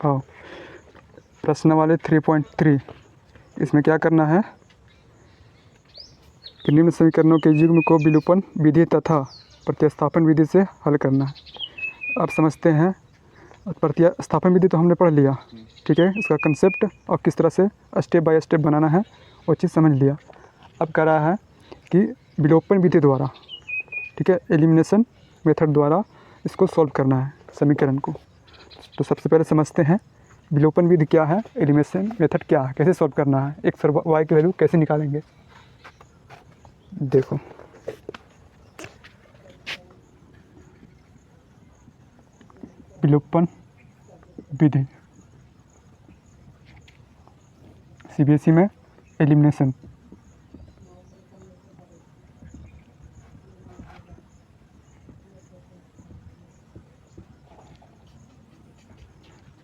आओ प्रश्न वाले 3.3 इसमें क्या करना है कि निम्न समीकरणों के युग्म को विलोपन विधि तथा प्रतिस्थापन विधि से हल करना है। अब समझते हैं। प्रतिस्थापन विधि तो हमने पढ़ लिया, ठीक है, इसका कंसेप्ट और किस तरह से स्टेप बाय स्टेप बनाना है वो चीज़ समझ लिया। अब कह रहा है कि विलोपन विधि द्वारा, ठीक है, एलिमिनेशन मेथड द्वारा इसको सॉल्व करना है समीकरण को। तो सबसे पहले समझते हैं विलोपन विधि क्या है, एलिमिनेशन मेथड क्या है, कैसे सॉल्व करना है, एक्स और वाई की वैल्यू कैसे निकालेंगे। देखो विलोपन विधि सीबीएसई में एलिमिनेशन,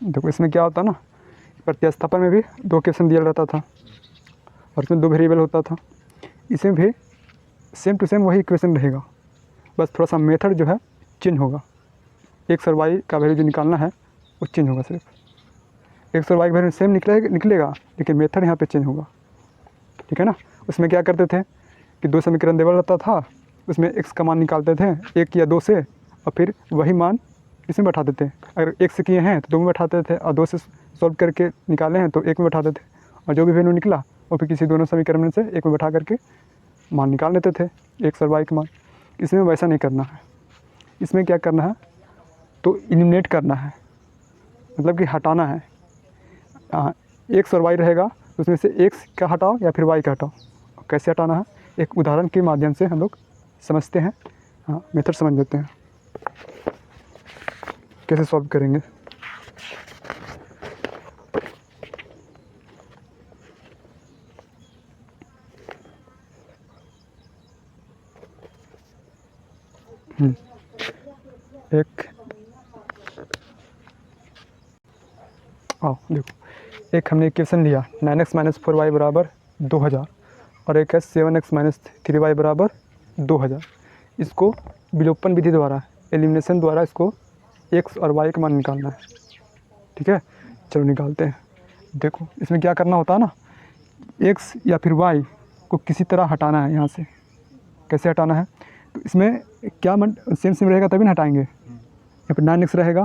देखो इसमें क्या होता ना, प्रतिस्थापन में भी 2 क्वेश्चन दिया रहता था और इसमें 2 वेरिएबल होता था। इसमें भी सेम टू सेम वही इक्वेशन रहेगा, बस थोड़ा सा मेथड जो है चेंज होगा। एक्स और वाई का वैल्यू जो निकालना है वो चेंज होगा। सिर्फ एक्स और वाई का वैल्यू सेम निकलेगा लेकिन मेथड यहाँ पे चेंज होगा, ठीक है ना। उसमें क्या करते थे कि 2 समीकरण देवल रहता था, उसमें एक्स का मान निकालते थे 1 या 2 से और फिर वही मान इसमें बैठाते थे। अगर 1 से किए हैं तो 2 में बैठाते थे और 2 से सॉल्व करके निकाले हैं तो 1 में बैठाते थे और जो भी वैल्यू निकला वो फिर किसी दोनों समीकरण में से 1 में बैठा करके मान निकाल लेते थे, एक्स और वाई का मान। इसमें वैसा नहीं करना है। इसमें क्या करना है तो एलिमिनेट करना है, मतलब कि हटाना है। एक्स और वाई रहेगा तो उसमें से एक्स का हटाओ या फिर वाई का हटाओ। कैसे हटाना है एक उदाहरण के माध्यम से हम लोग समझते हैं। हाँ, मेथड समझ लेते हैं कैसे सॉल्व करेंगे। एक आओ देखो, एक हमने इक्वेशन लिया 9x - 4y बराबर 2000 और एक है 7x - 3y बराबर 2000। इसको विलोपन विधि द्वारा एलिमिनेशन द्वारा इसको x और y का मान निकालना है, ठीक है। चलो निकालते हैं। देखो इसमें क्या करना होता है ना, x या फिर y को किसी तरह हटाना है यहाँ से। कैसे हटाना है तो इसमें क्या सेम रहेगा तभी ना हटाएंगे। यहाँ पर 9x रहेगा,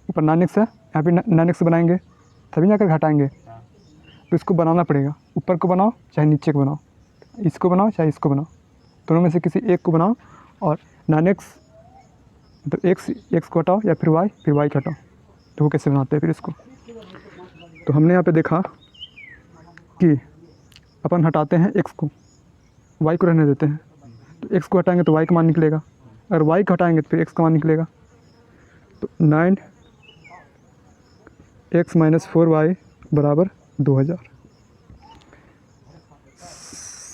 ऊपर 9x है, यहाँ पे 9x बनाएंगे तभी जाकर हटाएंगे। तो इसको बनाना पड़ेगा, ऊपर को बनाओ चाहे नीचे को बनाओ, इसको बनाओ चाहे इसको बनाओ, दोनों में से किसी एक को बनाओ और 9x मतलब एक्स को हटाओ या फिर वाई को हटाओ। तो वो कैसे बनाते हैं फिर इसको। तो हमने यहाँ पे देखा कि अपन हटाते हैं एक्स को, वाई को रहने देते हैं। तो एक्स को हटाएंगे तो वाई का मान निकलेगा, अगर वाई को हटाएंगे तो फिर एक्स का मान निकलेगा। तो 9x - 4y बराबर 2000,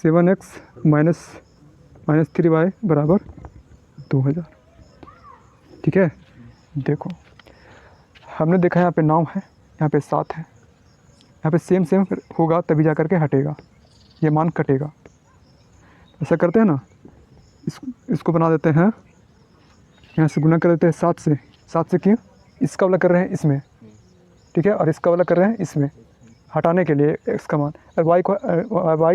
7x - 3y बराबर 2000, ठीक है। देखो हमने देखा यहाँ पे 9 है, यहाँ पे 7 है, यहाँ पे सेम होगा तभी जा कर के हटेगा, ये मान कटेगा। ऐसा करते हैं ना, इसको बना देते हैं, यहाँ से गुना कर देते हैं 7 से। 7 से क्यों, इसका वाला कर रहे हैं इसमें, ठीक है, और इसका वाला कर रहे हैं इसमें, हटाने के लिए एक्स का मान। और वाई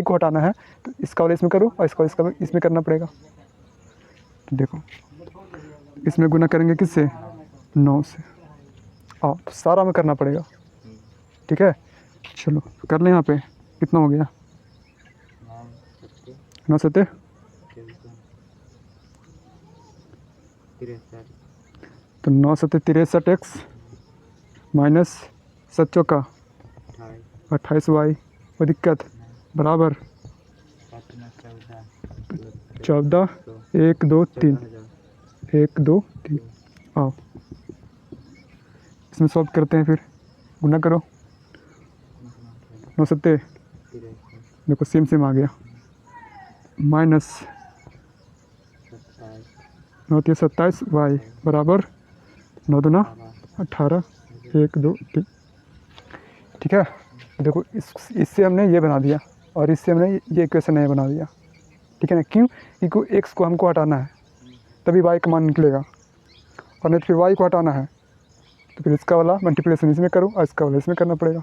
को हटाना है तो इसका वाला इसमें करो और इसका इसमें करना पड़ेगा। तो देखो इसमें गुना करेंगे किससे, 9 से। आओ तो सारा में करना पड़ेगा, ठीक है। चलो कर लें, यहाँ पे कितना हो गया, 9 7 तो 9 7 63x माइनस 7 चौका 28y वो दिक्कत बराबर 14 1 2 3 1 2 3। आओ इसमें सॉल्व करते हैं, फिर गुना करो 9 7 देखो सेम आ गया, माइनस 9 3 27y बराबर 9 2 18 1 2 3, ठीक है। देखो इससे हमने ये बना दिया और इससे हमने ये इक्वेशन नहीं बना दिया, ठीक है ना। क्यों, क्योंकि एक्स को हमको हटाना है तभी वाई का मान निकलेगा, और नहीं तो फिर वाई को हटाना है तो फिर इसका वाला मल्टीप्लिकेशन इसमें करो और इसका वाला इसमें करना पड़ेगा।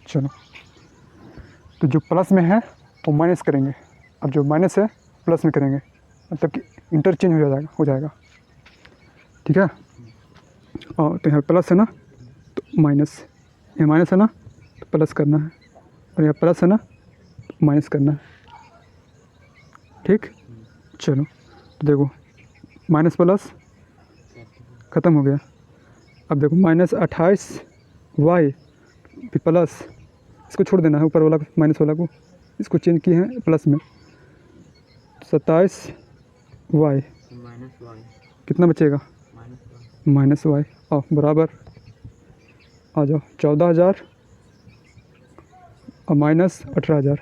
चलो, तो जो प्लस में है वो माइनस करेंगे, अब जो माइनस है प्लस में करेंगे, मतलब कि इंटरचेंज हो जाएगा। ठीक है। और तो यहाँ प्लस है ना तो माइनस, यहाँ माइनस है ना तो प्लस करना है, और यहाँ प्लस है ना तो माइनस करना है। ठीक। चलो, तो देखो माइनस प्लस ख़त्म हो गया। अब देखो -28y प्लस, इसको छोड़ देना है ऊपर वाला माइनस वाला को, इसको चेंज किए हैं प्लस में, 27y कितना बचेगा -y और बराबर आ जाओ 14,000 और -18,000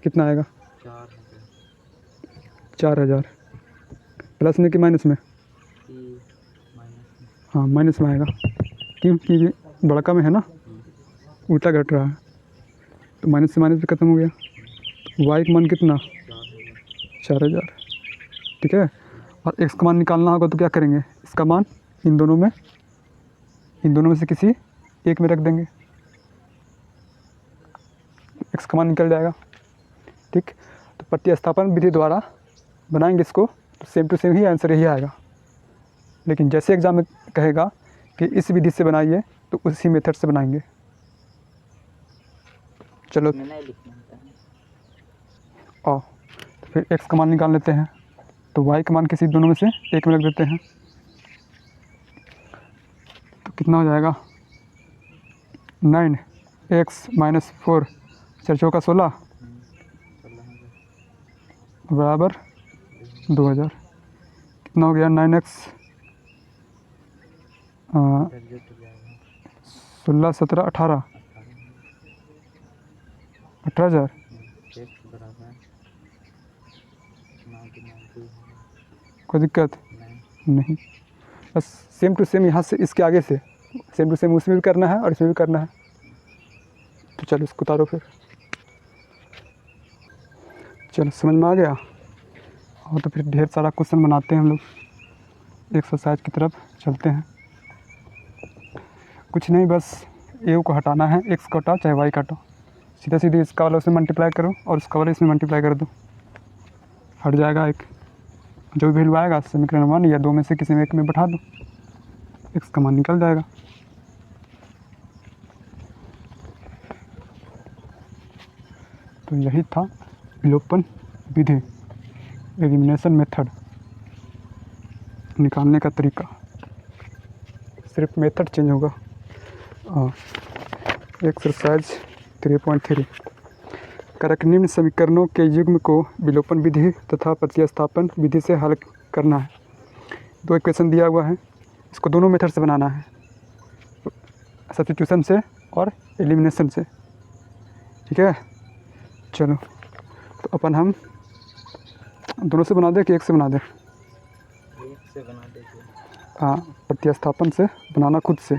कितना आएगा 4,000 प्लस में कि माइनस में? हाँ माइनस में आएगा, क्योंकि बड़का में है ना उल्टा घट रहा है, तो माइनस से माइनस भी खत्म हो गया। तो y का मान कितना 4,000। ठीक है। और x का मान निकालना होगा तो क्या करेंगे, इसका मान इन दोनों में से किसी एक में रख देंगे, x का मान निकल जाएगा। ठीक। तो प्रतिस्थापन विधि द्वारा बनाएंगे इसको तो सेम टू सेम ही आंसर यही आएगा, लेकिन जैसे एग्ज़ाम में कहेगा कि इस विधि से बनाइए तो उसी मेथड से बनाएंगे। चलो, तो फिर x का मान निकाल लेते हैं, तो y का मान किसी दोनों में से एक में रख देते हैं, तो कितना हो जाएगा 9x - 4 4 चौका 16 बराबर 2,000। कितना हो गया 9x 16 17 18 18,000। कोई दिक्कत नहीं, बस सेम टू सेम यहाँ से इसके आगे से सेम टू सेम उसमें भी करना है और इसमें भी करना है। तो चलो इसको उतारो फिर। चलो समझ में आ गया। और तो फिर ढेर सारा क्वेश्चन बनाते हैं हम लोग, एक्सरसाइज की तरफ चलते हैं। कुछ नहीं, बस ए को हटाना है, x को हटाओ चाहे y काटो, सीधा सीधे इसका वाला उसमें मल्टीप्लाई करो और उसका वाला इसमें मल्टीप्लाई कर दो, हट जाएगा एक। जो भी वैल्यू आएगा समीकरण 1 या 2 में से किसी में एक में बैठा दो, x का मान निकल जाएगा। तो यही था विलोपन विधि, एलिमिनेशन मेथड निकालने का तरीका, सिर्फ मेथड चेंज होगा। एक्सरसाइज 3.3 कारक निम्न समीकरणों के युग्म को विलोपन विधि तथा प्रतिस्थापन विधि से हल करना है। दो इक्वेशन दिया हुआ है, इसको दोनों मेथड से बनाना है, सब्स्टिट्यूशन से और एलिमिनेशन से। ठीक है। चलो, तो अपन हम दोनों से बना दें कि एक से बना दें? एक से बना देंगे। हाँ, प्रतिस्थापन से बनाना खुद से,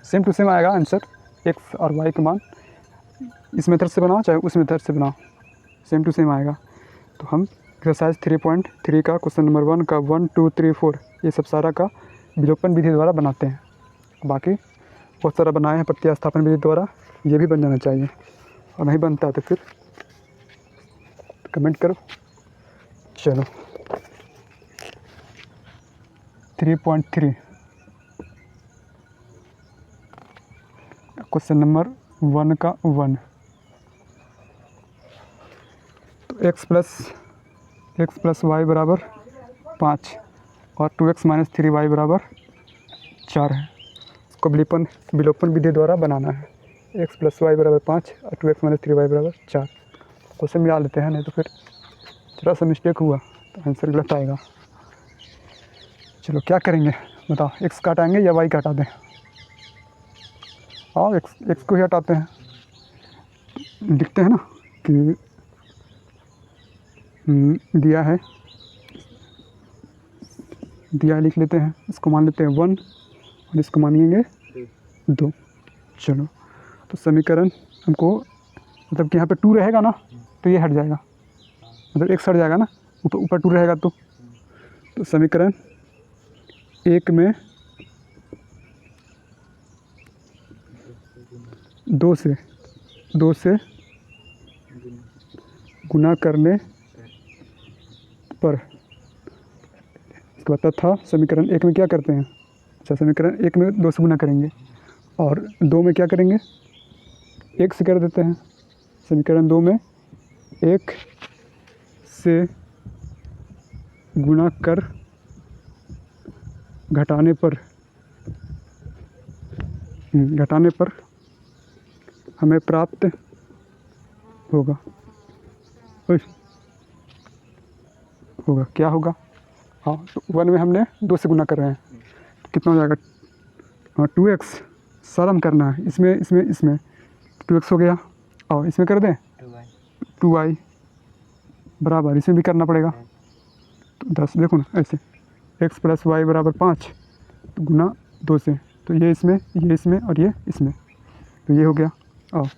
सेम टू सेम आएगा आंसर। x और y का मान इस मेथड से बनाओ चाहे उस मेथड से बनाओ, सेम टू सेम आएगा। तो हम एक्सरसाइज 3.3 का क्वेश्चन नंबर 1 का 1 2 3 4 ये सब सारा का विलोपन विधि द्वारा बनाते हैं। बाकी बहुत सारा बनाए हैं प्रतिस्थापन विधि द्वारा, ये भी बन जाना चाहिए, और नहीं बनता तो फिर कमेंट करो। चलो 3.3 क्वेश्चन नंबर 1 का 1। तो x प्लस वाई बराबर 5 और 2x - 3y बराबर 4 है। इसको विलोपन विधि द्वारा बनाना है। x प्लस वाई बराबर 5 और 2x - 3y बराबर 4। क्वेश्चन मिला लेते हैं, नहीं तो फिर थोड़ा सा मिस्टेक हुआ तो आंसर गलत आएगा। चलो क्या करेंगे बताओ, x काटाएंगे या y काटा दें? आओ x को ही हटाते हैं, लिखते हैं ना कि दिया है लिख लेते हैं, इसको मान लेते हैं 1 और इसको मानिएंगे 2। चलो, तो समीकरण हमको मतलब कि यहाँ पे 2 रहेगा ना तो ये हट जाएगा, मतलब x हट जाएगा ना, ऊपर 2 रहेगा तो समीकरण 1 में दो से गुना गुना करने पर। इसके बाद तथा समीकरण एक में क्या करते हैं? अच्छा, समीकरण एक में 2 से गुना करेंगे और 2 में क्या करेंगे? 1 से कर देते हैं। समीकरण 2 में 1 से गुना कर घटाने पर हमें प्राप्त होगा। क्या होगा? हाँ, तो 1 में हमने 2 से गुना कर रहे हैं तो कितना हो जाएगा? हाँ, 2x सरम करना है, इसमें 2x हो गया और इसमें कर दें 2y बराबर, इसमें भी करना पड़ेगा तो 10। देखो ना ऐसे x + y = 5 तो गुना 2 से, तो ये इसमें और ये इसमें, तो ये हो गया। और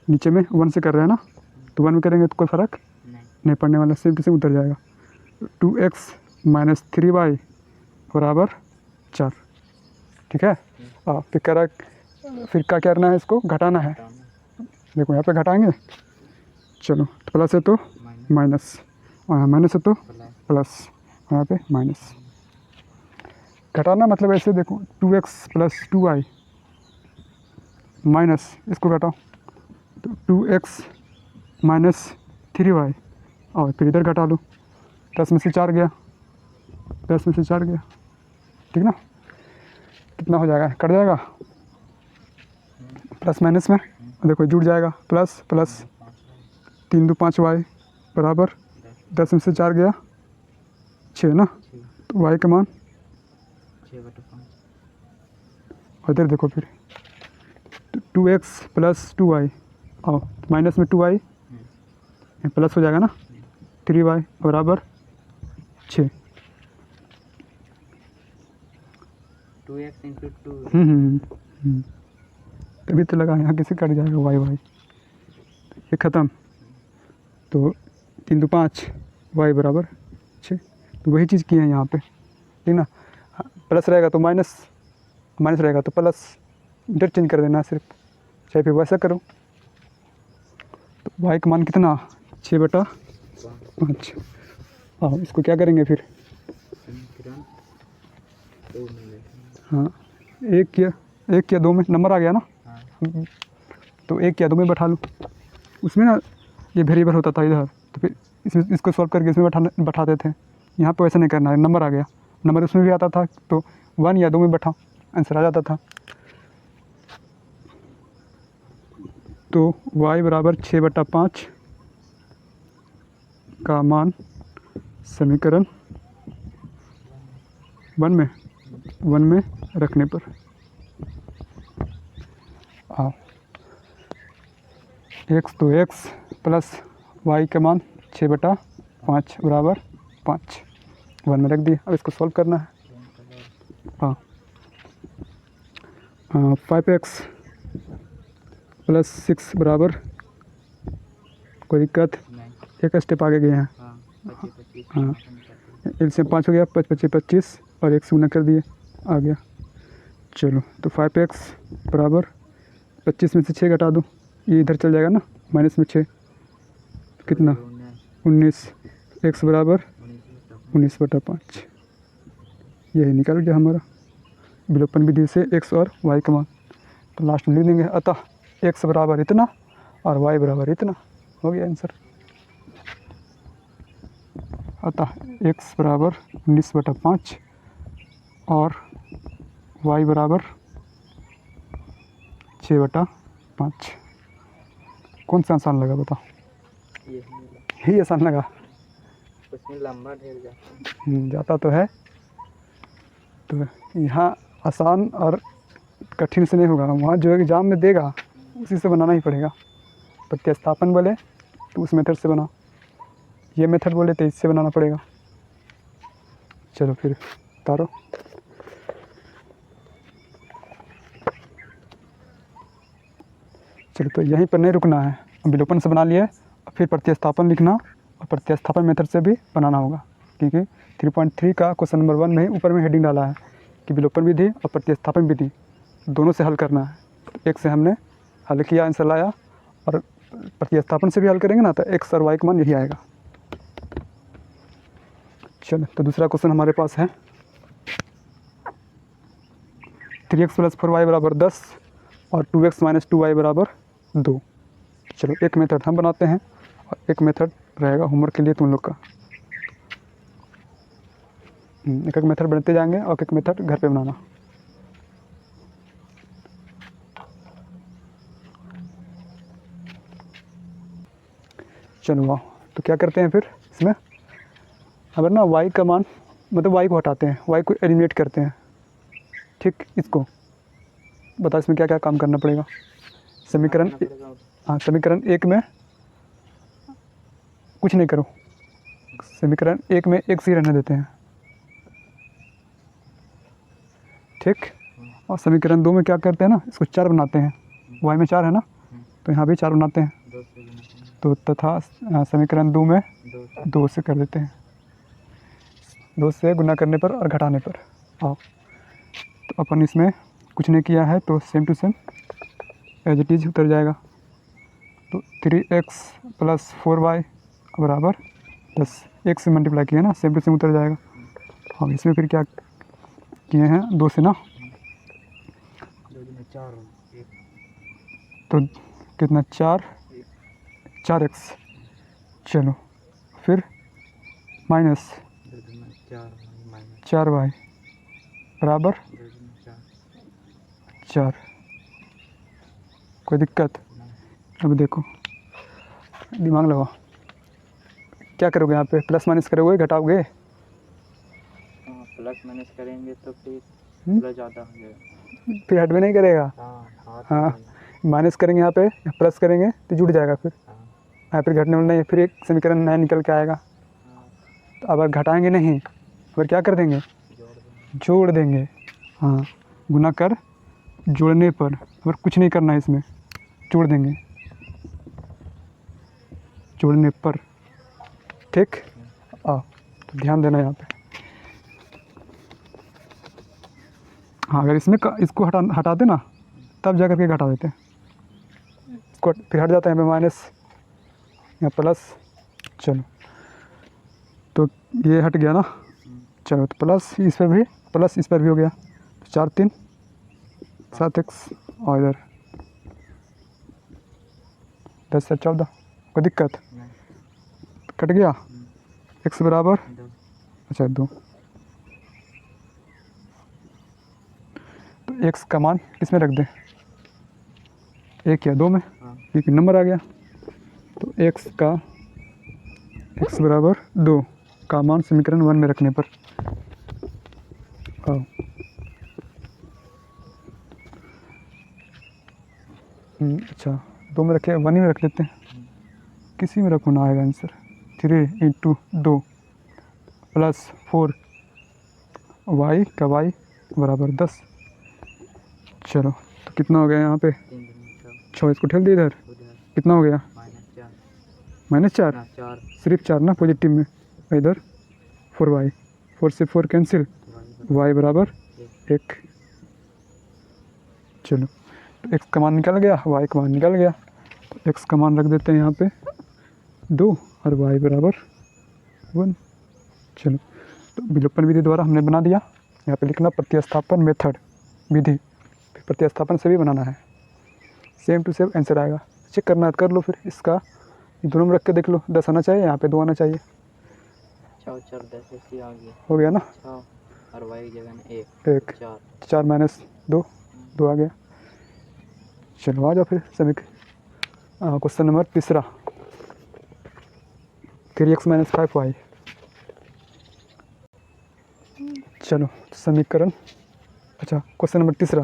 नीचे में 1 से कर रहे हैं ना, तो 1 में करेंगे तो कोई फ़र्क नहीं पड़ने वाला, सेम टू सेम उतर जाएगा। 2x - 3y = 4। ठीक है। फिर क्या करना है? इसको घटाना है। देखो यहाँ पे घटाएंगे, चलो तो प्लस है तो माइनस, माइनस है तो प्लस, यहाँ पे माइनस। घटाना मतलब ऐसे देखो 2x + 2y माइनस, इसको घटाओ तो 2x - 3y और फिर इधर घटा लो, 10 में से 4 गया, 10 में से 4 गया, ठीक ना? कितना हो जाएगा? कट जाएगा प्लस माइनस में, देखो जुड़ जाएगा, प्लस 3 2 5 y बराबर 10 में से 4 गया 6 ना, तो y का मान 6/5। और इधर देखो फिर 2x + 2y और माइनस में 2y प्लस हो जाएगा ना, 3y बराबर 6। 2x × 2 तभी तो लगा यहाँ कैसे कट जाएगा y ये ख़त्म, तो 3 2 5 y बराबर 6। तो वही चीज़ की है यहाँ पे, ठीक ना? प्लस रहेगा तो माइनस, माइनस रहेगा तो प्लस, इंटरचेंज कर देना सिर्फ, चाहे फिर वैसा करो। तो y का मान कितना? 6/5। हाँ, इसको क्या करेंगे फिर? समीकरण 2 में लिखेंगे। हाँ, 1 या 2 में नंबर आ गया ना, हाँ, तो 1 या 2 में बैठा लो। उसमें ना ये वेरिएबल होता था इधर, तो फिर इसमें इसको सॉल्व करके इसमें बैठाते थे। यहाँ पे वैसे नहीं करना है, नंबर आ गया, नंबर उसमें भी आता था तो 1 या 2 में बैठाओ, आंसर आ जाता था। तो y बराबर 6/5 का मान समीकरण 1 में रखने पर x तो x प्लस y का मान 6/5 बराबर 5 1 में रख दिया। अब इसको सॉल्व करना है। हाँ, 5x + 6 बराबर, कोई दिक्कत? एक स्टेप आगे गए हैं। हाँ, एलसीएम 5 हो गया, 5 5 25 और 1 से गुना कर दिए, आ गया। चलो तो 5x बराबर 25 में से 6 घटा दो, ये इधर चल जाएगा ना, माइनस में 6 कितना? 19। x बराबर 19/5। यही निकल गया हमारा विलोपन विधि से x और y का मान। तो लास्ट में लिख देंगे, अतः x बराबर इतना और y बराबर इतना, हो गया आंसर। अतः x बराबर 19/5 और y बराबर 6/5। कौन सा आसान लगा बताओ? यही आसान लगा। उसमें लंबा ढेर जाता जाता तो है, तो यहाँ आसान और कठिन से नहीं होगा, वहाँ जो एग्ज़ाम में देगा उसी से बनाना ही पड़ेगा। प्रतिस्थापन बोले तो उस मेथड से बनाओ, ये मेथड बोले तो इससे बनाना पड़ेगा। चलो फिर उतारो। चलो तो यहीं पर नहीं रुकना है, विलोपन से बना लिए, फिर प्रतिस्थापन लिखना और प्रतिस्थापन मेथड से भी बनाना होगा, क्योंकि 3.3 का क्वेश्चन नंबर 1 में ही ऊपर में हेडिंग डाला है कि विलोपन विधि और प्रतिस्थापन विधि दोनों से हल करना है। एक से हमने हल किया, आंसर लाया, और प्रतिस्थापन से भी हल करेंगे ना तो एक्स और वाई का मान यही आएगा। चलो तो दूसरा क्वेश्चन हमारे पास है 3x + 4y = 10 और 2x - 2y = 2। चलो एक मेथड हम बनाते हैं और एक मेथड रहेगा होमवर्क के लिए तुम लोग का। एक एक मेथड बनाते जाएंगे और एक मेथड घर पे बनाना। चलो वाह, तो क्या करते हैं फिर इसमें, अगर ना y का मान मतलब y को हटाते हैं, y को एलिमिनेट करते हैं, ठीक। इसको बता इसमें क्या क्या काम करना पड़ेगा। समीकरण हाँ, समीकरण 1 में कुछ नहीं करो, समीकरण 1 में x ही रहने देते हैं, ठीक। और समीकरण 2 में क्या करते हैं ना, इसको 4 बनाते हैं, y में 4 है ना, तो यहाँ भी 4 बनाते हैं, तो तथा समीकरण 2 में 2 से कर देते हैं, 2 से गुना करने पर और घटाने पर। हाँ, तो अपन इसमें कुछ नहीं किया है तो same to same as it is उतर जाएगा। तो 3x + 4y = 10, 1 से मल्टीप्लाई किया ना, सेम टू सेम उतर जाएगा। हाँ, इसमें फिर क्या किए हैं, 2 से ना, 4 तो कितना 4x। चलो फिर माइनस 4y = 4। कोई दिक्कत? अब देखो, दिमाग लगाओ, क्या करोगे यहाँ पे, प्लस माइनस करोगे, घटाओगे? प्लस माइनस करेंगे तो फिर थोड़ा ज़्यादा हो जाएगा, फिर हट में नहीं करेगा। हाँ, माइनस करेंगे यहाँ पे, प्लस करेंगे तो जुड़ जाएगा, फिर यहाँ फिर घटने वाला नहीं है, फिर एक समीकरण नया निकल के आएगा। तो अगर घटाएंगे नहीं, फिर क्या कर देंगे, जोड़ देंगे। हाँ, गुना कर जोड़ने पर, अगर कुछ नहीं करना है इसमें, जोड़ देंगे जोड़ने पर, ठीक। तो ध्यान देना यहाँ पे। हाँ, अगर इसमें इसको हटा देना तब जा करके घटा देते हैं, इसको फिर हट जाता है यहाँ पे माइनस या प्लस। चलो तो ये हट गया ना, चलो तो प्लस इस पर भी, प्लस इस पर भी हो गया, तो 4 3 7x और इधर 10 से 14। कोई दिक्कत? कट गया, x बराबर, अच्छा 2। तो x का मान किस में रख दें, 1 या 2 में, क्योंकि नंबर आ गया। तो x बराबर 2 का मान समीकरण 1 में रखने पर, अच्छा 2 में रखे, 1 ही में रख लेते हैं, किसी में रखो ना आएगा आंसर। 3 × 2 + 4 y का y = 10। चलो तो कितना हो गया यहाँ पे, 6, इसको ठेल दिया इधर, कितना हो गया, -4, सिर्फ 4 ना पॉजिटिव में, इधर 4y, 4 से 4 कैंसिल, y = 1। चलो तो x का मान निकल गया, y का मान निकल गया, तो x का मान रख देते हैं यहाँ पे 2 और y = 1। चलो तो विलोपन विधि द्वारा हमने बना दिया। यहाँ पे लिखना प्रतिस्थापन मेथड विधि, फिर प्रतिस्थापन से भी बनाना है, सेम टू सेम आंसर आएगा। चेक करना है कर लो, फिर इसका दोनों में रख के देख लो, 10 आना चाहिए, यहाँ पे 2 आना चाहिए। 4 4 10 ऐसे आ गया, हो गया ना, 6 और y की जगह में 1, 4 - 2 2 आ गया। चलो आ जाओ फिर क्वेश्चन नंबर तीसरा, 3x - 5y। चलो समीकरण, अच्छा क्वेश्चन नंबर तीसरा,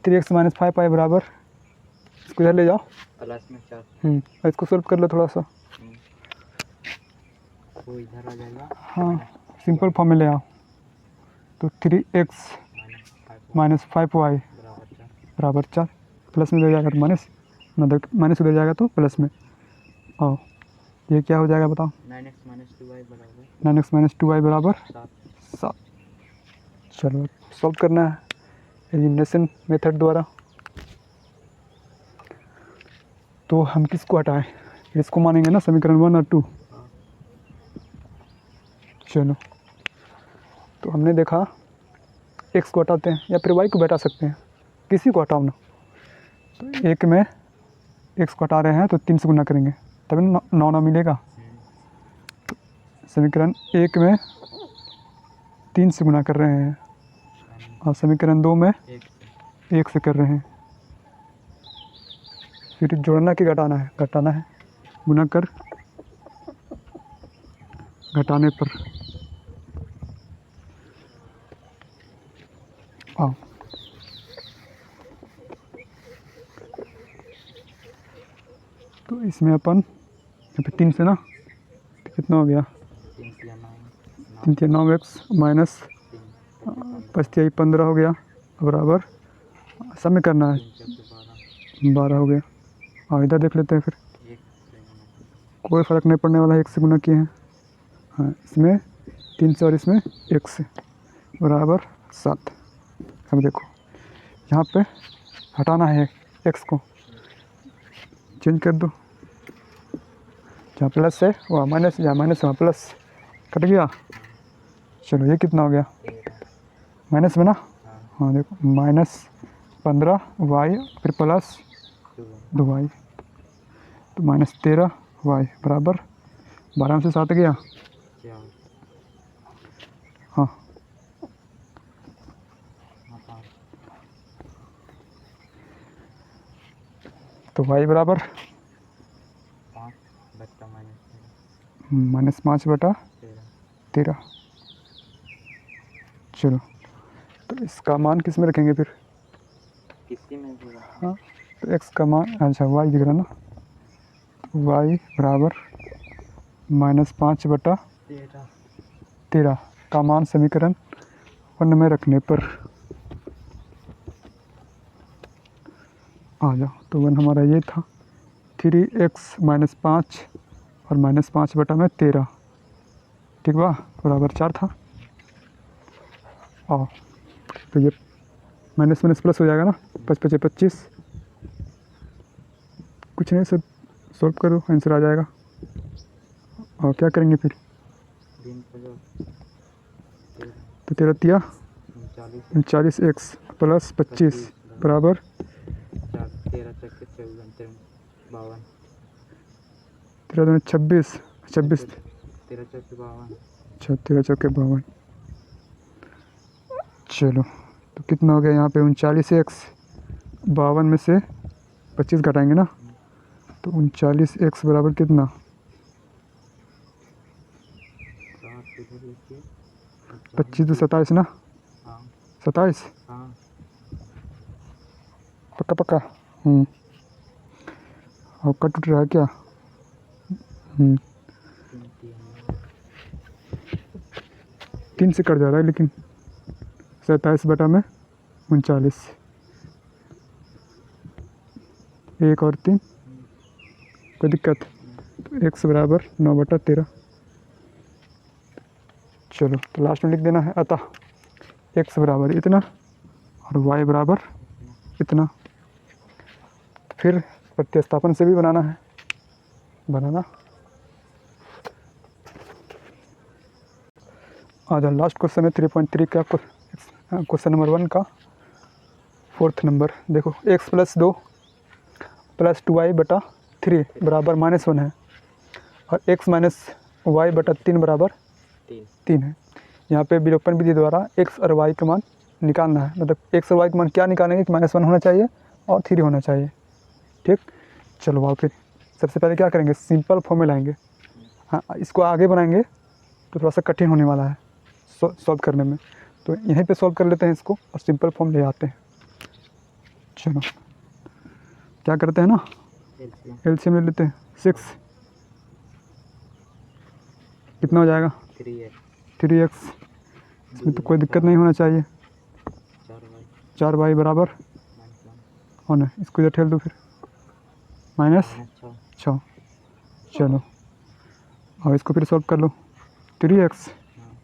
3x - 5y बराबर, इसको इधर ले जाओ, प्लस में 4, और इसको सॉल्व कर लो थोड़ा सा। वो इधर आ जाएगा, हाँ, सिंपल फॉर्म में ले आओ, तो 3x - 5y बराबर 4, प्लस में उधर जाएगा तो माइनस, माइनस उधर जाएगा तो प्लस में। और ये क्या हो जाएगा बताओ, 9x - 2y बराबर 7। चलो सॉल्व करना है एलिमिनेशन मेथड द्वारा। तो हम किसको हटाएं? इसको मानेंगे ना समीकरण 1 और 2। हाँ। चलो, तो हमने देखा x को हटाते हैं या फिर y को भी हटा सकते हैं, किसी को हटाओ ना। तो एक में x को हटा रहे हैं तो 3 से गुना करेंगे तभी 9 मिलेगा। समीकरण 1 में 3 से गुना कर रहे हैं और समीकरण 2 में 1 से कर रहे हैं। फिर जोड़ना कि घटाना है? घटाना है। गुना कर घटाने पर आओ, तो इसमें अपन यहाँ पे 3 से ना, तो कितना हो गया? 3 3 9 x माइनस 5 15 हो गया बराबर, सब में करना है 12 हो गया। और इधर देख लेते हैं फिर, कोई फ़र्क नहीं पड़ने वाला है, 1 से गुना किए हैं। हाँ, इसमें 3 से और इसमें 1 से बराबर 7। अब देखो यहाँ पे हटाना है x को, चेंज कर दो, जहाँ प्लस है वहाँ माइनस, जहाँ माइनस वहाँ प्लस, कट गया। चलो ये कितना हो गया? माइनस में ना, हाँ देखो -15 y फिर प्लस 2y, तो -13 y बराबर 12 में से 7 गया। हाँ, तो y बराबर -5/13। चलो, तो इसका मान किस में रखेंगे फिर? किसी में भी हाँ, तो x का मान, अच्छा y दिख रहा ना, y बराबर -5/13 का मान समीकरण 1 में रखने पर आ जाओ। तो 1 हमारा ये था, 3x - 5 और -5/13, ठीक बा, बराबर 4 था। आओ, तो ये माइनस माइनस प्लस हो जाएगा ना, 5 5 25, कुछ नहीं, सब सॉल्व करो, आंसर आ जाएगा। और क्या करेंगे फिर? तो 13 तिया 39x प्लस 25 बराबर 13 26 26, 13 चौके 52। चलो, तो कितना हो गया यहाँ पे? 39x, 52 में से 25 घटाएंगे ना, तो 39x बराबर कितना? 25 तो 27 ना, 27 पक्का पक्का। और कट उठ रहा है क्या? 3 से कट जा रहा है, लेकिन 27/39, 1 और 3, कोई दिक्कत? तो x बराबर 9/13। चलो, तो लास्ट में लिख देना है, अतः x बराबर इतना और y बराबर इतना। फिर प्रतिस्थापन से भी बनाना है, बनाना। आज लास्ट क्वेश्चन है 3.3 का, क्वेश्चन नंबर 1 का 4th नंबर। देखो, x + 2 + 2y/3 बराबर -1 है और x - y/3 बराबर 3 है। यहाँ पे विलोपन विधि द्वारा x और y का मान निकालना है, मतलब x और y का मान क्या निकालेंगे कि -1 होना चाहिए और 3 होना चाहिए, ठीक। चलो आओ, फिर सबसे पहले क्या करेंगे? सिंपल फॉर्म में लाएंगे। हाँ, इसको आगे बनाएंगे तो थोड़ा सा कठिन होने वाला है सॉल्व करने में, तो यहीं पे सॉल्व कर लेते हैं इसको और सिंपल फॉर्म ले आते हैं। चलो, क्या करते हैं ना, एलसीएम ले लेते हैं। 6 कितना हो जाएगा? 3x, इसमें तो कोई दिक्कत नहीं होना चाहिए। 4y बराबर, और ना इसको इधर ठेल दो, फिर -6। चलो, और इसको फिर सॉल्व कर लो। 3x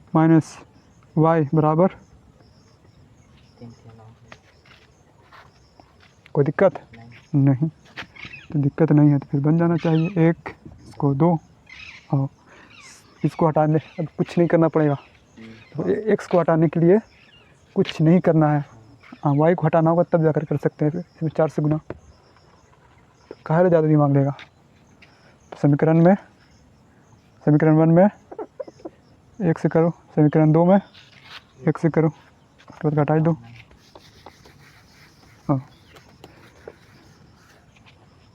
- y बराबर, कोई दिक्कत नहीं। तो दिक्कत नहीं है, तो फिर बन जाना चाहिए। 1 इसको 2 और इसको हटाने अब कुछ नहीं करना पड़ेगा। तो एक्स को हटाने के लिए कुछ नहीं करना है। हाँ, वाई को हटाना होगा तब जाकर कर सकते हैं। फिर इसमें 4 से गुना, तो काहे ज़्यादा दिमाग लेगा। तो समीकरण 1 में 1 से करो, समीकरण 2 में 1 से करो, उसके बाद घटा दो। हाँ,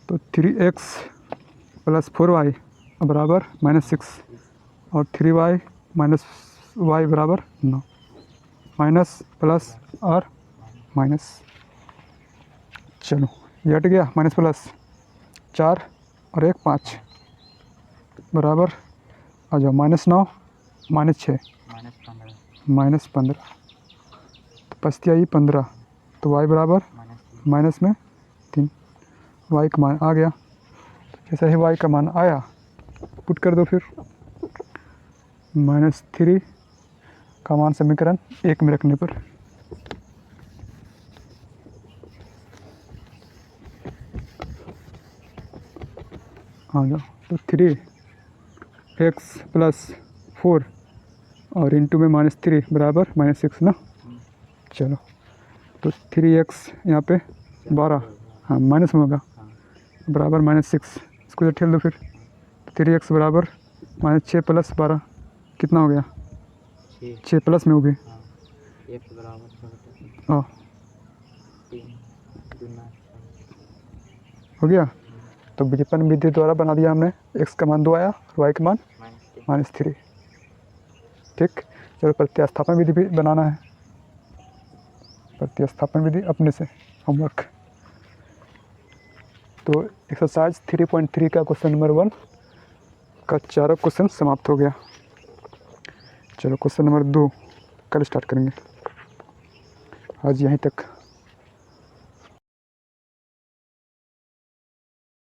तो 3x + 4y बराबर -6 और 3y - y बराबर 9। माइनस प्लस और माइनस, चलो ये हट गया। माइनस प्लस 4 और 1 5 बराबर आ जाओ -9 -6 -15, तो बचती आई 15। तो y बराबर माइनस में 3, y का मान आ गया। तो जैसे ही y का मान आया पुट कर दो फिर। -3 का मान समीकरण 1 में रखने पर आ जाओ। तो 3x + 4 और इंटू में -3 बराबर -6 ना। चलो तो 3x यहाँ पे 12, हाँ माइनस में होगा, बराबर -6। इसको ठेल दो फिर। 3x बराबर -6 + 12 कितना हो गया? 6 प्लस में हो गई। हाँ हो गया। तो विपरीत विधि द्वारा बना दिया हमने। x का मान 2 आया और y का मान -3। ठीक, चलो प्रतिस्थापन विधि भी बनाना है। प्रतिस्थापन विधि अपने से होमवर्क। तो एक्सरसाइज 3.3 का क्वेश्चन नंबर 1 का चारों क्वेश्चन समाप्त हो गया। चलो क्वेश्चन नंबर 2 कल स्टार्ट करेंगे। आज यहीं तक।